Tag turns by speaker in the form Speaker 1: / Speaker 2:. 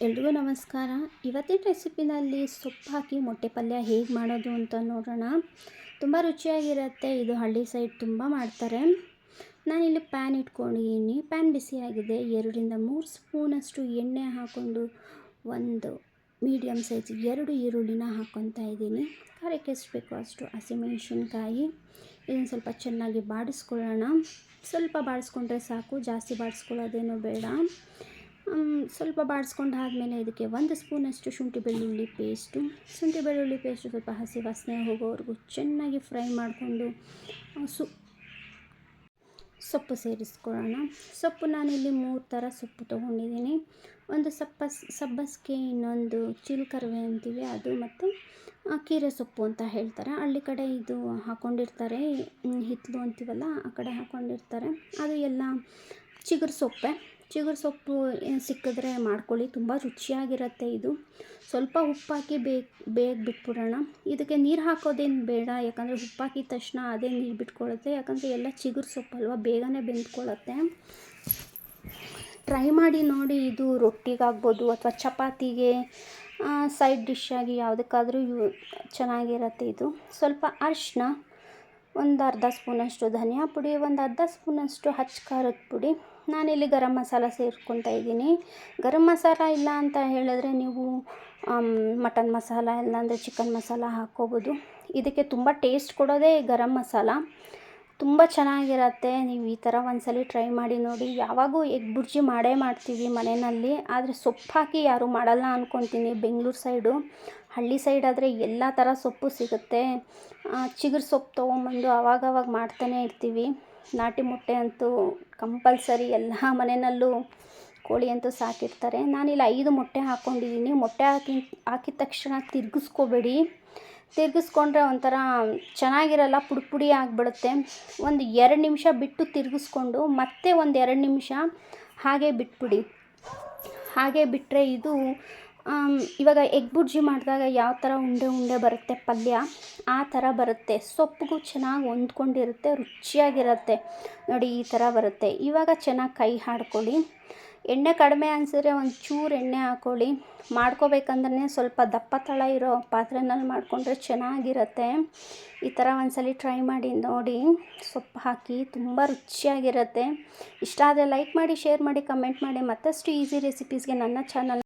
Speaker 1: ಎಲ್ರಿಗೂ ನಮಸ್ಕಾರ. ಇವತ್ತಿನ ರೆಸಿಪಿನಲ್ಲಿ ಸೊಪ್ಪು ಹಾಕಿ ಮೊಟ್ಟೆ ಪಲ್ಯ ಹೇಗೆ ಮಾಡೋದು ಅಂತ ನೋಡೋಣ. ತುಂಬ ರುಚಿಯಾಗಿರುತ್ತೆ. ಇದು ಹಳ್ಳಿ ಸೈಡ್ ತುಂಬ ಮಾಡ್ತಾರೆ. ನಾನಿಲ್ಲಿ ಪ್ಯಾನ್ ಇಟ್ಕೊಂಡಿದ್ದೀನಿ. ಪ್ಯಾನ್ ಬಿಸಿಯಾಗಿದೆ. 2-3 ಸ್ಪೂನಷ್ಟು ಎಣ್ಣೆ ಹಾಕ್ಕೊಂಡು ಒಂದು ಮೀಡಿಯಮ್ ಸೈಜ್ 2 ಈರುಳ್ಳಿನ ಹಾಕ್ಕೊತಾ ಇದ್ದೀನಿ. ಖಾರಕ್ಕೆ ಎಷ್ಟು ಬೇಕೋ ಅಷ್ಟು ಹಸಿಮೆಣಸಿನ್ಕಾಯಿ. ಇದನ್ನು ಸ್ವಲ್ಪ ಚೆನ್ನಾಗಿ ಬಾಡಿಸ್ಕೊಳ್ಳೋಣ. ಸ್ವಲ್ಪ ಬಾಡಿಸ್ಕೊಂಡ್ರೆ ಸಾಕು, ಜಾಸ್ತಿ ಬಾಡಿಸ್ಕೊಳ್ಳೋದೇನೂ ಬೇಡ. ಸ್ವಲ್ಪ ಬಾಡಿಸ್ಕೊಂಡಾದಮೇಲೆ ಇದಕ್ಕೆ 1 ಸ್ಪೂನಷ್ಟು ಶುಂಠಿ ಬೆಳ್ಳುಳ್ಳಿ ಪೇಸ್ಟು ಸ್ವಲ್ಪ ಹಸಿ ವಾಸನೆ ಹೋಗೋವರೆಗೂ ಚೆನ್ನಾಗಿ ಫ್ರೈ ಮಾಡಿಕೊಂಡು ಸೊಪ್ಪು ಸೇರಿಸ್ಕೊಳ್ಳೋಣ. ಸೊಪ್ಪು ನಾನಿಲ್ಲಿ 3 ಥರ ಸೊಪ್ಪು ತೊಗೊಂಡಿದ್ದೀನಿ. ಒಂದು ಸಬ್ಬಸಿಗೆ, ಇನ್ನೊಂದು ಚಿಲ್ಕರವೆ ಅಂತೀವಿ ಅದು, ಮತ್ತು ಕೀರೆ ಸೊಪ್ಪು ಅಂತ ಹೇಳ್ತಾರೆ. ಹಳ್ಳಿ ಕಡೆ ಇದು ಹಾಕ್ಕೊಂಡಿರ್ತಾರೆ, ಹಿತ್ತಲು ಅಂತೀವಲ್ಲ ಆ ಕಡೆ ಹಾಕ್ಕೊಂಡಿರ್ತಾರೆ. ಅದು ಎಲ್ಲ ಚಿಗುರು ಸೊಪ್ಪು ಸಿಕ್ಕಿದ್ರೆ ಮಾಡ್ಕೊಳ್ಳಿ, ತುಂಬ ರುಚಿಯಾಗಿರುತ್ತೆ. ಇದು ಸ್ವಲ್ಪ ಉಪ್ಪಾಕಿ ಬೇಗ ಬಿಟ್ಬಿಡೋಣ. ಇದಕ್ಕೆ ನೀರು ಹಾಕೋದೇನು ಬೇಡ, ಯಾಕಂದರೆ ಉಪ್ಪಾಕಿದ ತಕ್ಷಣ ಅದೇ ನೀರು ಬಿಟ್ಕೊಳ್ಳುತ್ತೆ. ಯಾಕಂದರೆ ಎಲ್ಲ ಚಿಗುರು ಸೊಪ್ಪಲ್ವ, ಬೇಗನೆ ಬೆಂದ್ಕೊಳ್ಳುತ್ತೆ. ಟ್ರೈ ಮಾಡಿ ನೋಡಿ. ಇದು ರೊಟ್ಟಿಗಾಗ್ಬೋದು ಅಥವಾ ಚಪಾತಿಗೆ ಸೈಡ್ ಡಿಶ್ಶಾಗಿ ಯಾವುದಕ್ಕಾದರೂ ಚೆನ್ನಾಗಿರುತ್ತೆ. ಇದು ಸ್ವಲ್ಪ ಅರಿಶಿನ, ಒಂದು ಅರ್ಧ ಸ್ಪೂನಷ್ಟು ಧನಿಯಾ ಪುಡಿ, ಒಂದು ಅರ್ಧ ಸ್ಪೂನಷ್ಟು ಖಾರದ ಪುಡಿ. ನಾನಿಲ್ಲಿ ಗರಂ ಮಸಾಲ ಸೇರ್ಕೊತಾ ಇದ್ದೀನಿ. ಗರಂ ಮಸಾಲ ಇಲ್ಲ ಅಂತ ಹೇಳಿದ್ರೆ ನೀವು ಮಟನ್ ಮಸಾಲ ಇಲ್ಲಾಂದರೆ ಚಿಕನ್ ಮಸಾಲ ಹಾಕ್ಕೋಬೋದು. ಇದಕ್ಕೆ ತುಂಬ ಟೇಸ್ಟ್ ಕೊಡೋದೇ ಗರಂ ಮಸಾಲ, ತುಂಬ ಚೆನ್ನಾಗಿರುತ್ತೆ. ನೀವು ಈ ಥರ ಒಂದ್ಸಲ ಟ್ರೈ ಮಾಡಿ ನೋಡಿ. ಯಾವಾಗೂ ಎಗ್ ಬುರ್ಜಿ ಮಾಡ್ತೀವಿ ಮನೆಯಲ್ಲಿ, ಆದರೆ ಸೊಪ್ಪು ಹಾಕಿ ಯಾರೂ ಮಾಡಲ್ಲ ಅಂದ್ಕೊತೀನಿ. ಬೆಂಗಳೂರು ಸೈಡು, ಹಳ್ಳಿ ಸೈಡ್ ಆದರೆ ಎಲ್ಲ ಥರ ಸೊಪ್ಪು ಸಿಗುತ್ತೆ. ಚಿಗುರು ಸೊಪ್ಪು ತೊಗೊಂಬಂದು ಆವಾಗವಾಗ ಮಾಡ್ತಾನೆ ಇರ್ತೀವಿ. ನಾಟಿ ಮೊಟ್ಟೆ ಅಂತೂ ಕಂಪಲ್ಸರಿ, ಎಲ್ಲ ಮನೆಯಲ್ಲೂ ಕೋಳಿ ಅಂತೂ ಸಾಕಿರ್ತಾರೆ. ನಾನಿಲ್ಲಿ 5 ಮೊಟ್ಟೆ ಹಾಕ್ಕೊಂಡಿದ್ದೀನಿ. ಮೊಟ್ಟೆ ಹಾಕಿದ ತಕ್ಷಣ ತಿರುಗಿಸ್ಕೋಬೇಡಿ. ತಿರುಗಿಸ್ಕೊಂಡ್ರೆ ಒಂಥರ ಚೆನ್ನಾಗಿರಲ್ಲ, ಪುಡಿ ಆಗಿಬಿಡುತ್ತೆ. ಒಂದು 2 ನಿಮಿಷ ಬಿಟ್ಟು ತಿರುಗಿಸ್ಕೊಂಡು ಮತ್ತೆ ಒಂದು 2 ನಿಮಿಷ ಹಾಗೆ ಬಿಟ್ಬಿಡಿ. ಹಾಗೆ ಬಿಟ್ಟರೆ ಇದು ಇವಾಗ ಎಗ್ ಬುರ್ಜಿ ಮಾಡಿದಾಗ ಯಾವ ಥರ ಉಂಡೆ ಬರುತ್ತೆ ಪಲ್ಯ, ಆ ಥರ ಬರುತ್ತೆ. ಸೊಪ್ಪಿಗೂ ಚೆನ್ನಾಗಿ ಹೊಂದ್ಕೊಂಡಿರುತ್ತೆ, ರುಚಿಯಾಗಿರುತ್ತೆ. ನೋಡಿ ಈ ಥರ ಬರುತ್ತೆ. ಇವಾಗ ಚೆನ್ನಾಗಿ ಕೈ ಆಡ್ಕೊಳ್ಳಿ. ಎಣ್ಣೆ ಕಡಿಮೆ ಅನಿಸಿದ್ರೆ ಒಂದು ಚೂರು ಎಣ್ಣೆ ಹಾಕ್ಕೊಳ್ಳಿ. ಮಾಡ್ಕೋಬೇಕಂದ್ರೆ ಸ್ವಲ್ಪ ದಪ್ಪ ತಳ ಇರೋ ಪಾತ್ರೆನಲ್ಲಿ ಮಾಡಿಕೊಂಡ್ರೆ ಚೆನ್ನಾಗಿರುತ್ತೆ. ಈ ಥರ ಒಂದ್ಸಲ ಟ್ರೈ ಮಾಡಿ ನೋಡಿ. ಸೊಪ್ಪು ಹಾಕಿ ತುಂಬ ರುಚಿಯಾಗಿರುತ್ತೆ. ಇಷ್ಟ ಆದರೆ ಲೈಕ್ ಮಾಡಿ, ಶೇರ್ ಮಾಡಿ, ಕಮೆಂಟ್ ಮಾಡಿ. ಮತ್ತಷ್ಟು ಈಸಿ ರೆಸಿಪೀಸ್ಗೆ ನನ್ನ ಚಾನಲ್